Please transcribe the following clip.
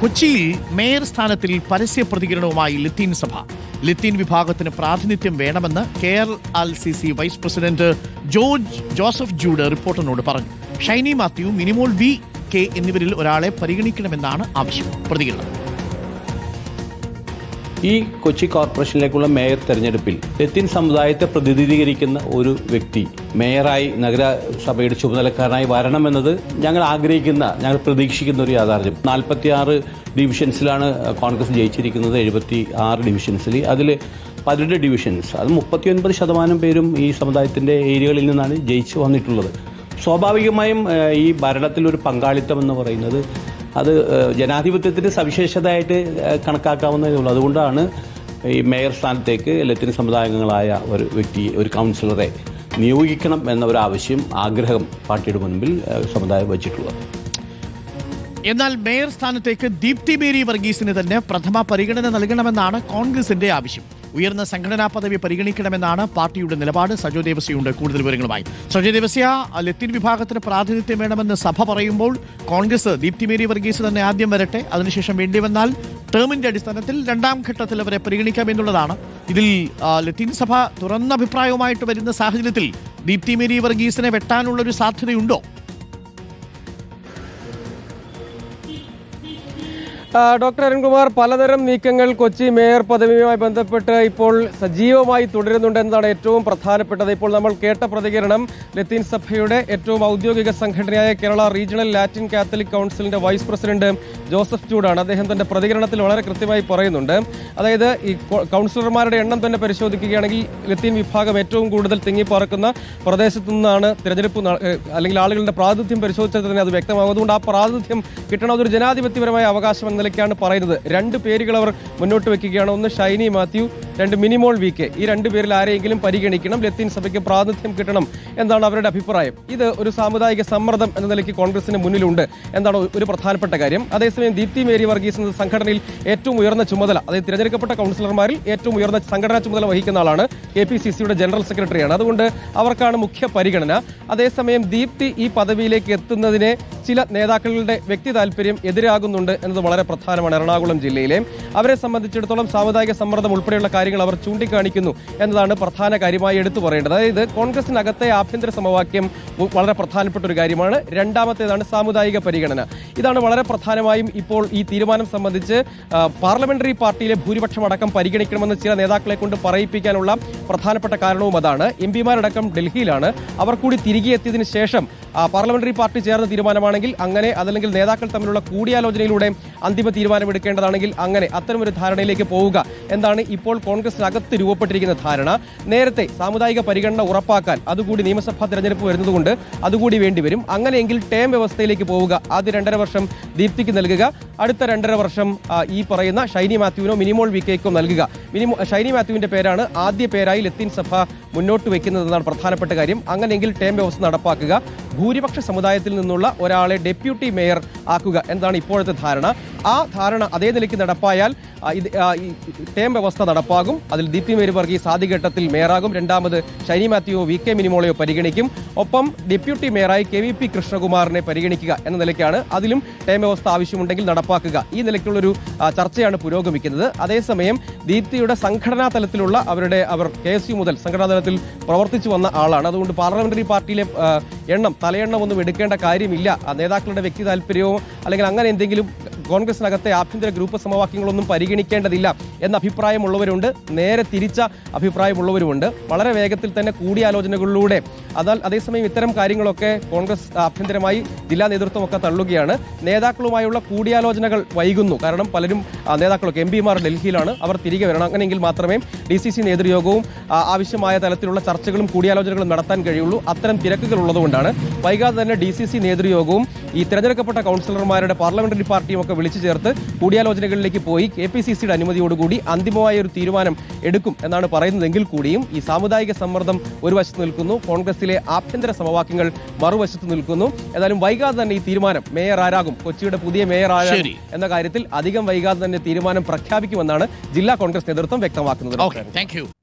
കൊച്ചിയിൽ മേയർ സ്ഥാനത്തിൽ പരസ്യ പ്രതികരണവുമായി ലത്തീൻ സഭ. ലത്തീൻ വിഭാഗത്തിന് പ്രാതിനിധ്യം വേണമെന്ന് KRLCC vice president Joseph Jude റിപ്പോർട്ടറിനോട് പറഞ്ഞു. ഷൈനി മാത്യു, മിനിമോൾ VK എന്നിവരിൽ ഒരാളെ പരിഗണിക്കണമെന്നാണ് ആവശ്യം. പ്രതികരണം: ഈ കൊച്ചി കോർപ്പറേഷനിലേക്കുള്ള മേയർ തെരഞ്ഞെടുപ്പിൽ ലത്തീൻ സമുദായത്തെ പ്രതിനിധീകരിക്കുന്ന ഒരു വ്യക്തി മേയറായി നഗരസഭയുടെ ചുമതലക്കാരനായി വരണമെന്നത് ഞങ്ങൾ പ്രതീക്ഷിക്കുന്ന ഒരു യാഥാർത്ഥ്യം. 46 ഡിവിഷൻസിലാണ് കോൺഗ്രസ് ജയിച്ചിരിക്കുന്നത്. 76 ഡിവിഷൻസിൽ അതിൽ 18 ഡിവിഷൻസ്, അത് 39% പേരും ഈ സമുദായത്തിൻ്റെ ഏരിയകളിൽ നിന്നാണ് ജയിച്ചു വന്നിട്ടുള്ളത്. സ്വാഭാവികമായും ഈ ഭരണത്തിലൊരു പങ്കാളിത്തം എന്ന് പറയുന്നത് അത് ജനാധിപത്യത്തിൻ്റെ സവിശേഷതയായിട്ട് കണക്കാക്കാവുന്നതേ ഉള്ളൂ. അതുകൊണ്ടാണ് ഈ മേയർ സ്ഥാനത്തേക്ക് ലത്തീൻ സമുദായാംഗങ്ങളായ ഒരു വ്യക്തിയെ, ഒരു കൗൺസിലറെ നിയോഗിക്കണം എന്ന ഒരു ആഗ്രഹം പാർട്ടിയുടെ മുൻപിൽ സമുദായം വച്ചിട്ടുള്ളത്. എന്നാൽ മേയർ സ്ഥാനത്തേക്ക് ദീപ്തി മേരി വർഗീസിന് തന്നെ പ്രഥമ പരിഗണന നൽകണമെന്നാണ് കോൺഗ്രസിന്റെ ആവശ്യം. ഉയർന്ന സംഘടനാ പദവി പരിഗണിക്കണമെന്നാണ് പാർട്ടിയുടെ നിലപാട്. സജോ ദേവസ്യയുണ്ട് കൂടുതൽ വിവരങ്ങളുമായി. സജോ ദേവസ്യ, ലത്തീൻ വിഭാഗത്തിന് പ്രാതിനിധ്യം വേണമെന്ന് സഭ പറയുമ്പോൾ കോൺഗ്രസ് ദീപ്തി മേരി വർഗീസ് തന്നെ ആദ്യം വരട്ടെ, അതിനുശേഷം വേണ്ടിവന്നാൽ ടേമിന്റെ അടിസ്ഥാനത്തിൽ രണ്ടാം ഘട്ടത്തിൽ അവരെ പരിഗണിക്കാമെന്നുള്ളതാണ്. ഇതിൽ ലത്തീൻ സഭ തുറന്ന അഭിപ്രായവുമായിട്ട് വരുന്ന സാഹചര്യത്തിൽ ദീപ്തി മേരി വർഗീസിനെ വെട്ടാനുള്ളൊരു സാധ്യതയുണ്ടോ? ഡോക്ടർ അരുൺകുമാർ, പലതരം നീക്കങ്ങൾ കൊച്ചി മേയർ പദവിയുമായി ബന്ധപ്പെട്ട് ഇപ്പോൾ സജീവമായി തുടരുന്നുണ്ടെന്നതാണ് ഏറ്റവും പ്രധാനപ്പെട്ടത്. ഇപ്പോൾ നമ്മൾ കേട്ട പ്രതികരണം ലത്തീൻ സഭയുടെ ഏറ്റവും ഔദ്യോഗിക സംഘടനയായ കേരള റീജിയണൽ ലാറ്റിൻ കാത്തലിക് കൗൺസിലിന്റെ വൈസ് പ്രസിഡന്റ് ജോസഫ് ജൂഡാണ്. അദ്ദേഹം തന്റെ പ്രതികരണത്തിൽ വളരെ കൃത്യമായി പറയുന്നുണ്ട്. അതായത് ഈ കൗൺസിലർമാരുടെ എണ്ണം തന്നെ പരിശോധിക്കുകയാണെങ്കിൽ ലത്തീൻ വിഭാഗം ഏറ്റവും കൂടുതൽ തിങ്ങിപ്പാർക്കുന്ന പ്രദേശത്തു നിന്നാണ് തിരഞ്ഞെടുപ്പ്, അല്ലെങ്കിൽ ആളുകളുടെ പ്രാതിനിധ്യം പരിശോധിച്ചാൽ തന്നെ അത് വ്യക്തമാകും. അതുകൊണ്ട് ആ പ്രാതിനിധ്യം കിട്ടണം, അതൊരു ജനാധിപത്യപരമായ അവകാശം നിലയ്ക്കാണ് പറയുന്നത്. 2 പേരുകൾ അവർ മുന്നോട്ട് വെക്കുകയാണ്. ഒന്ന് ഷൈനി മാത്യു, 2 മിനിമോൾ VK. ഈ 2 പേരിൽ ആരെയെങ്കിലും പരിഗണിക്കണം, ലത്തീൻ സഭയ്ക്ക് പ്രാതിനിധ്യം കിട്ടണം എന്നാണ് അവരുടെ അഭിപ്രായം. ഇത് ഒരു സാമുദായിക സമ്മർദ്ദം എന്ന നിലയ്ക്ക് കോൺഗ്രസിന് മുന്നിലുണ്ട് എന്നാണ് ഒരു പ്രധാനപ്പെട്ട കാര്യം. അതേസമയം ദീപ്തി മേരി വർഗീസ് എന്ന സംഘടനയിൽ ഏറ്റവും ഉയർന്ന ചുമതല, അതായത് തിരഞ്ഞെടുക്കപ്പെട്ട കൗൺസിലർമാരിൽ ഏറ്റവും ഉയർന്ന സംഘടനാ ചുമതല വഹിക്കുന്ന ആളാണ്. KPCCയുടെ ജനറൽ സെക്രട്ടറിയാണ്. അതുകൊണ്ട് അവർക്കാണ് മുഖ്യ പരിഗണന. അതേസമയം ദീപ്തി ഈ പദവിയിലേക്ക് എത്തുന്നതിനെ ചില നേതാക്കളുടെ വ്യക്തി താല്പര്യം എതിരാകുന്നുണ്ട് എന്നത് വളരെ പ്രധാനമാണ്. എറണാകുളം ജില്ലയിലെ അവരെ സംബന്ധിച്ചിടത്തോളം സാമുദായിക സമ്മർദ്ദം ഉൾപ്പെടെയുള്ള കാര്യങ്ങൾ അവർ ചൂണ്ടിക്കാണിക്കുന്നു എന്നതാണ് പ്രധാന കാര്യമായി എടുത്തു പറയേണ്ടത്. അതായത് കോൺഗ്രസിനകത്തെ ആഭ്യന്തര സമവാക്യം വളരെ പ്രധാനപ്പെട്ട ഒരു കാര്യമാണ്. രണ്ടാമത്തേതാണ് സാമുദായിക പരിഗണന. ഇതാണ് വളരെ പ്രധാനമായും ഇപ്പോൾ ഈ തീരുമാനം സംബന്ധിച്ച് പാർലമെന്ററി പാർട്ടിയിലെ ഭൂരിപക്ഷം അടക്കം പരിഗണിക്കണമെന്ന് ചില നേതാക്കളെ കൊണ്ട് പറയിപ്പിക്കാനുള്ള പ്രധാനപ്പെട്ട കാരണവും അതാണ്. MP-മാരടക്കം ഡൽഹിയിലാണ്. അവർ കൂടി തിരികെ എത്തിയതിനു ശേഷം പാർലമെന്ററി പാർട്ടി ചേർന്ന തീരുമാനമാണെങ്കിൽ അങ്ങനെ, അതല്ലെങ്കിൽ നേതാക്കൾ തമ്മിലുള്ള കൂടിയാലോചനയിലൂടെ അന്തിമ തീരുമാനമെടുക്കേണ്ടതാണെങ്കിൽ അങ്ങനെ, അത്തരമൊരു ധാരണയിലേക്ക് പോവുക എന്നാണ് ഇപ്പോൾ കോൺഗ്രസിനകത്ത് രൂപപ്പെട്ടിരിക്കുന്ന ധാരണ. നേരത്തെ സാമുദായിക പരിഗണന ഉറപ്പാക്കാൻ അതുകൂടി നിയമസഭാ തെരഞ്ഞെടുപ്പ് വരുന്നതുകൊണ്ട് അതുകൂടി വേണ്ടിവരും. അങ്ങനെയെങ്കിൽ ടേം വ്യവസ്ഥയിലേക്ക് പോവുക. ആദ്യ 2.5 വർഷം ദീപ്തിക്ക് നൽകുക, അടുത്ത 2.5 വർഷം ഈ പറയുന്ന ഷൈനി മാത്യുവിനോ മിനിമോൾ VKക്കോ നൽകുക. ഷൈനി മാത്യുവിന്റെ പേരാണ് ആദ്യ പേരായി ലത്തീൻ സഭ മുന്നോട്ട് വെക്കുന്നതെന്നാണ് പ്രധാനപ്പെട്ട കാര്യം. അങ്ങനെയെങ്കിൽ ടേം വ്യവസ്ഥ നടപ്പാക്കുക, ഭൂരിപക്ഷ സമുദായത്തിൽ നിന്നുള്ള ഒരാളെ ഡെപ്യൂട്ടി മേയർ ആക്കുക എന്നതാണ് ഇപ്പോഴത്തെ ധാരണ. ആ ധാരണ അതേ നിലയ്ക്ക് നടപ്പായാൽ ടേം വ്യവസ്ഥ നടപ്പാകും. അതിൽ ദീപ്തി മേരി വർഗീസ് ആദ്യഘട്ടത്തിൽ മേയറാകും. രണ്ടാമത് ഷൈനി മാത്യുവോ VK മിനിമോളെയോ പരിഗണിക്കും. ഒപ്പം ഡെപ്യൂട്ടി മേയറായി KVP കൃഷ്ണകുമാറിനെ പരിഗണിക്കുക എന്ന നിലയ്ക്കാണ്. അതിലും ടേം വ്യവസ്ഥ ആവശ്യമുണ്ടെങ്കിൽ നടപ്പാക്കുക. ഈ നിലയ്ക്കുള്ളൊരു ചർച്ചയാണ് പുരോഗമിക്കുന്നത്. അതേസമയം ദീപ്തിയുടെ സംഘടനാ തലത്തിലുള്ള അവർ KSU മുതൽ സംഘടനാ തലത്തിൽ പ്രവർത്തിച്ചു വന്ന ആളാണ്. അതുകൊണ്ട് പാർലമെന്ററി പാർട്ടിയിലെ തലയെണ്ണം ഒന്നും എടുക്കേണ്ട കാര്യമില്ല. നേതാക്കളുടെ വ്യക്തി താല്പര്യവും അല്ലെങ്കിൽ അങ്ങനെ എന്തെങ്കിലും കോൺഗ്രസിനകത്തെ ആഭ്യന്തര ഗ്രൂപ്പ് സമവാക്യങ്ങളൊന്നും പരിഗണിക്കേണ്ടതില്ല എന്ന അഭിപ്രായമുള്ളവരുണ്ട്. നേരെ തിരിച്ച അഭിപ്രായമുള്ളവരുമുണ്ട്. വളരെ വേഗത്തിൽ തന്നെ കൂടിയാലോചനകളിലൂടെ, അതേസമയം ഇത്തരം കാര്യങ്ങളൊക്കെ കോൺഗ്രസ് ആഭ്യന്തരമായി ജില്ലാ നേതൃത്വമൊക്കെ തള്ളുകയാണ്. നേതാക്കളുമായുള്ള കൂടിയാലോചനകൾ വൈകുന്നു. കാരണം പലരും നേതാക്കളൊക്കെ MP-മാർ ഡൽഹിയിലാണ്. അവർ തിരികെ വരണം. അങ്ങനെയെങ്കിൽ മാത്രമേ DCC നേതൃയോഗവും ആവശ്യമായ തലത്തിലുള്ള ചർച്ചകളും കൂടിയാലോചനകളും നടത്താൻ കഴിയുള്ളൂ. അത്തരം തിരക്കുകൾ ഉള്ളതുകൊണ്ടാണ് വൈകാതെ തന്നെ DCC നേതൃയോഗവും ഈ തിരഞ്ഞെടുക്കപ്പെട്ട കൗൺസിലർമാരുടെ പാർലമെന്ററി പാർട്ടിയും ഒക്കെ വിളിച്ചു ചേർത്ത് കൂടിയാലോചനകളിലേക്ക് പോയി KPCCയുടെ അനുമതിയോടുകൂടി അന്തിമമായ ഒരു തീരുമാനം എടുക്കും എന്നാണ് പറയുന്നതെങ്കിൽ കൂടിയും ഈ സാമുദായിക സമ്മർദ്ദം ഒരു വശത്ത് നിൽക്കുന്നു, കോൺഗ്രസിലെ ആഭ്യന്തര സമവാക്യങ്ങൾ മറുവശത്ത് നിൽക്കുന്നു. ഏതായാലും വൈകാതെ തന്നെ ഈ തീരുമാനം മേയർ ആരാകും, കൊച്ചിയുടെ പുതിയ മേയർ ആരാകും എന്ന കാര്യത്തിൽ അധികം വൈകാതെ തന്നെ തീരുമാനം പ്രഖ്യാപിക്കുമെന്നാണ് ജില്ലാ കോൺഗ്രസ് നേതൃത്വം വ്യക്തമാക്കുന്നത്.